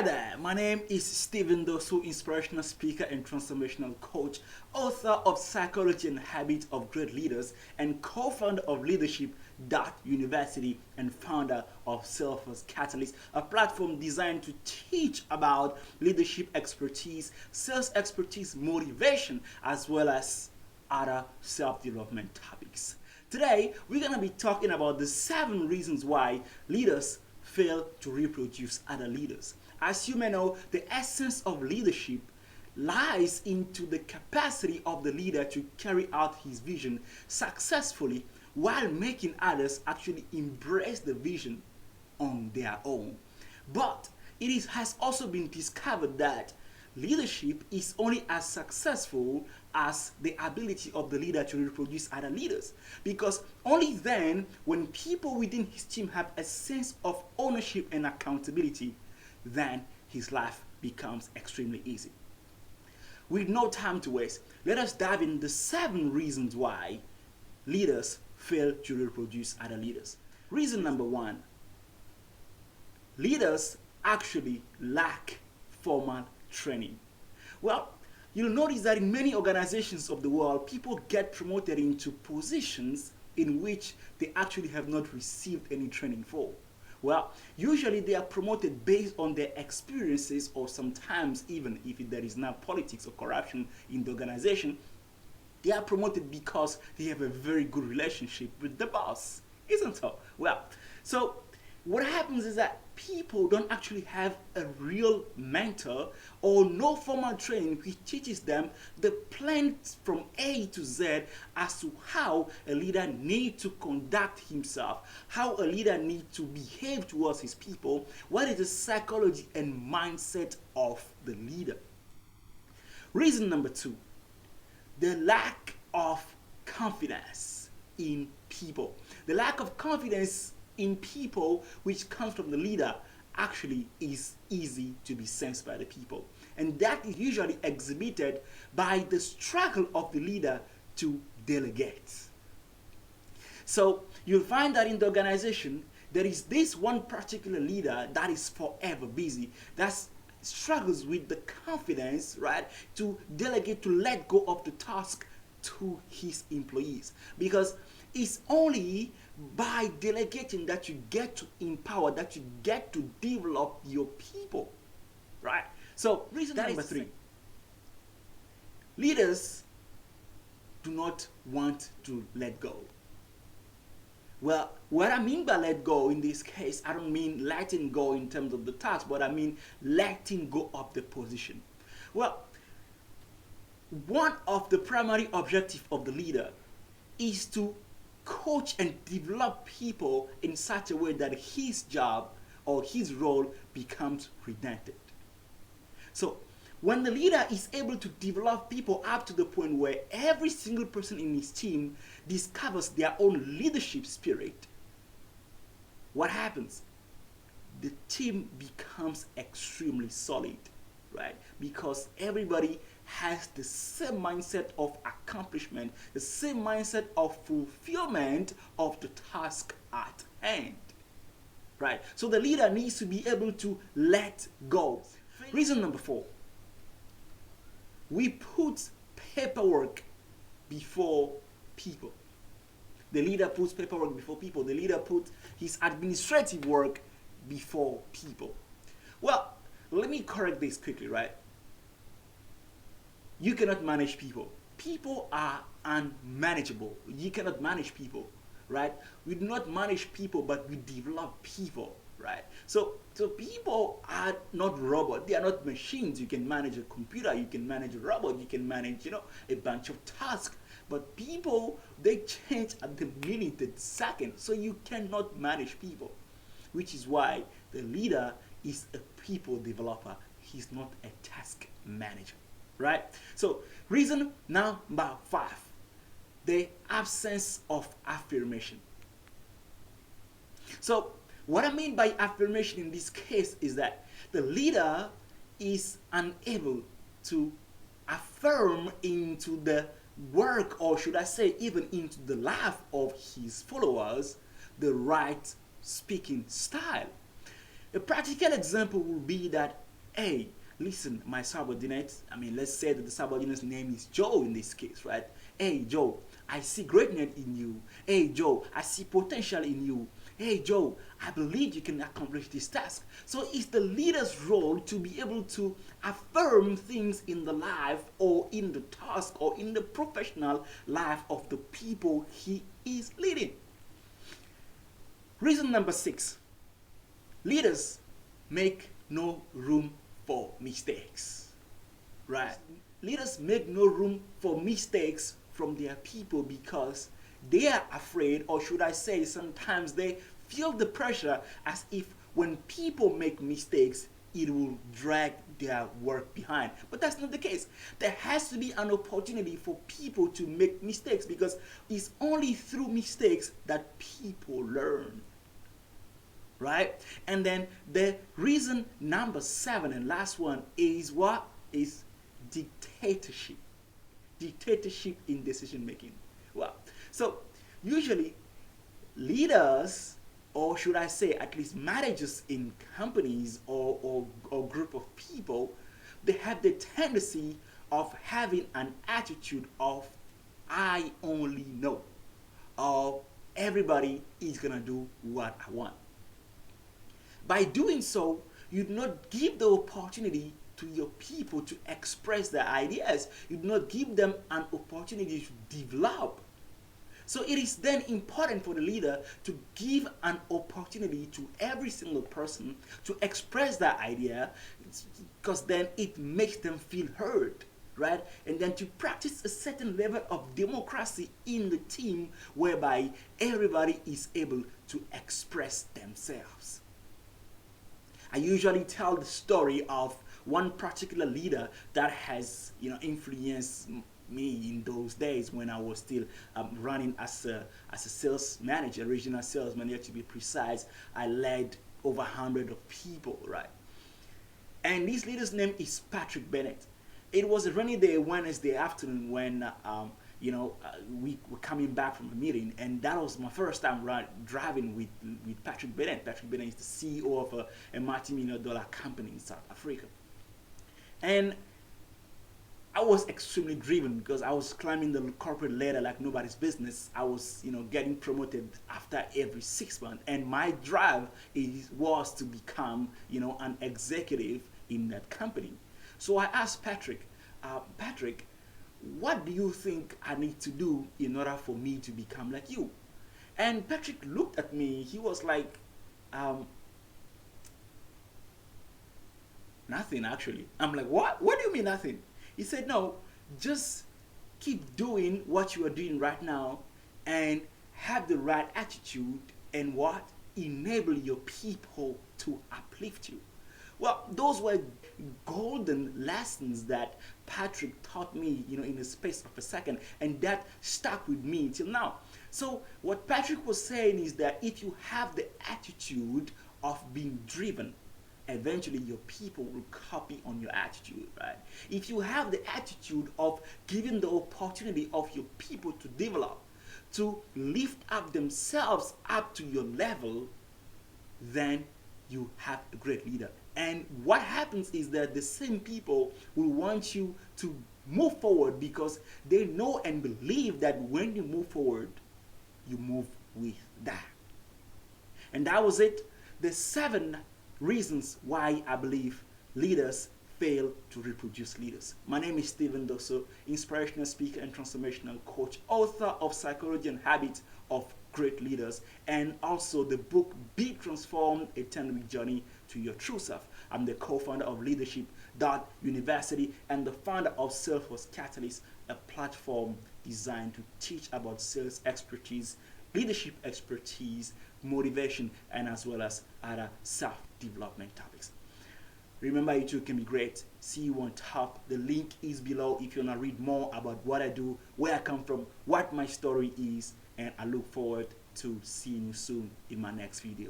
Hi there, my name is Stephen Dosu, inspirational speaker and transformational coach, author of Psychology and Habits of Great Leaders, and co-founder of Leadership.university and founder of Self-First Catalyst, a platform designed to teach about leadership expertise, sales expertise, motivation, as well as other self-development topics. Today, we're going to be talking about the 7 reasons why leaders fail to reproduce other leaders. As you may know, the essence of leadership lies into the capacity of the leader to carry out his vision successfully while making others actually embrace the vision on their own. But has also been discovered that leadership is only as successful as the ability of the leader to reproduce other leaders. Because only then, when people within his team have a sense of ownership and accountability, then his life becomes extremely easy. With no time to waste, let us dive in the 7 reasons why leaders fail to reproduce other leaders. Reason number 1: leaders actually lack formal training. Well, you'll notice that in many organizations of the world, people get promoted into positions in which they actually have not received any training for. Well, usually they are promoted based on their experiences, or sometimes even if there is now politics or corruption in the organization, they are promoted because they have a very good relationship with the boss, isn't so? Well, so what happens is that people don't actually have a real mentor or no formal training which teaches them the plans from A to Z as to how a leader needs to conduct himself, how a leader needs to behave towards his people, what is the psychology and mindset of the leader. Reason number 2: the lack of confidence in people. The lack of confidence in people which comes from the leader actually is easy to be sensed by the people, and that is usually exhibited by the struggle of the leader to delegate. So you'll find that in the organization there is this one particular leader that is forever busy, that struggles with the confidence, right, to delegate, to let go of the task to his employees, because it's only by delegating that you get to empower, that you get to develop your people, right? So reason number 3: leaders do not want to let go. Well, what I mean by let go in this case, I don't mean letting go in terms of the task, but I mean letting go of the position. Well, one of the primary objectives of the leader is to coach and develop people in such a way that his job or his role becomes redundant. So when the leader is able to develop people up to the point where every single person in his team discovers their own leadership spirit, what happens? The team becomes extremely solid, right? Because everybody has the same mindset of accomplishment, the same mindset of fulfillment of the task at hand, right? So the leader needs to be able to let go. Reason number 4: we put paperwork before people. The leader puts paperwork before people. The leader puts his administrative work before people. Well, let me correct this quickly, right? You cannot manage people. People are unmanageable. You cannot manage people, right? We do not manage people, but we develop people, right? So people are not robots. They are not machines. You can manage a computer. You can manage a robot. You can manage, a bunch of tasks. But people, they change at the minute, the second. So you cannot manage people, which is why the leader is a people developer. He's not a task manager. Right? So reason number 5: the absence of affirmation. So what I mean by affirmation in this case is that the leader is unable to affirm into the work, or should I say even into the life of his followers, the right speaking style. A practical example will be that Hey, listen, my subordinate, I mean, let's say that the subordinate's name is Joe in this case, right? Hey, Joe, I see greatness in you. Hey, Joe, I see potential in you. Hey, Joe, I believe you can accomplish this task. So it's the leader's role to be able to affirm things in the life or in the task or in the professional life of the people he is leading. Reason number 6, leaders make no room for mistakes. Right? Leaders make no room for mistakes from their people because they are afraid, or should I say, sometimes they feel the pressure as if when people make mistakes, it will drag their work behind. But that's not the case. There has to be an opportunity for people to make mistakes because it's only through mistakes that people learn. Right? And then the reason number 7 and last one is what? Is dictatorship. Dictatorship in decision making. Well, so usually leaders, or should I say at least managers in companies or group of people, they have the tendency of having an attitude of I only know, or everybody is gonna do what I want. By doing so, you do not give the opportunity to your people to express their ideas. You do not give them an opportunity to develop. So it is then important for the leader to give an opportunity to every single person to express their idea, because then it makes them feel heard, right? And then to practice a certain level of democracy in the team whereby everybody is able to express themselves. I usually tell the story of one particular leader that has, influenced me in those days when I was still running as a sales manager, regional sales manager to be precise. I led over 100 of people, right? And this leader's name is Patrick Bennett. It was a rainy day Wednesday afternoon when we were coming back from a meeting, and that was my first time driving with Patrick Bennett. Patrick Bennett is the CEO of a multi-million-dollar company in South Africa. And I was extremely driven because I was climbing the corporate ladder like nobody's business. I was, getting promoted after every 6 months, and my drive was to become, an executive in that company. So I asked Patrick, Patrick, what do you think I need to do in order for me to become like you? And Patrick looked at me. He was like, nothing actually. I'm like, what? What do you mean nothing? He said, no, just keep doing what you are doing right now and have the right attitude and what? Enable your people to uplift you. Well, those were golden lessons that Patrick taught me, in the space of a second, and that stuck with me till now. So what Patrick was saying is that if you have the attitude of being driven, eventually your people will copy on your attitude, right? If you have the attitude of giving the opportunity of your people to develop, to lift up themselves up to your level, then you have a great leader. And what happens is that the same people will want you to move forward because they know and believe that when you move forward, you move with that. And that was it. The 7 reasons why I believe leaders fail to reproduce leaders. My name is Stephen Dosso, inspirational speaker and transformational coach, author of Psychology and Habits of Great Leaders, and also the book Be Transformed, a 10-week journey to your true self. I'm the co-founder of Leadership.university and the founder of Salesforce Catalyst, a platform designed to teach about sales expertise, leadership expertise, motivation, and as well as other self-development topics. Remember, you too can be great. See you on top. The link is below if you want to read more about what I do, where I come from, what my story is, and I look forward to seeing you soon in my next video.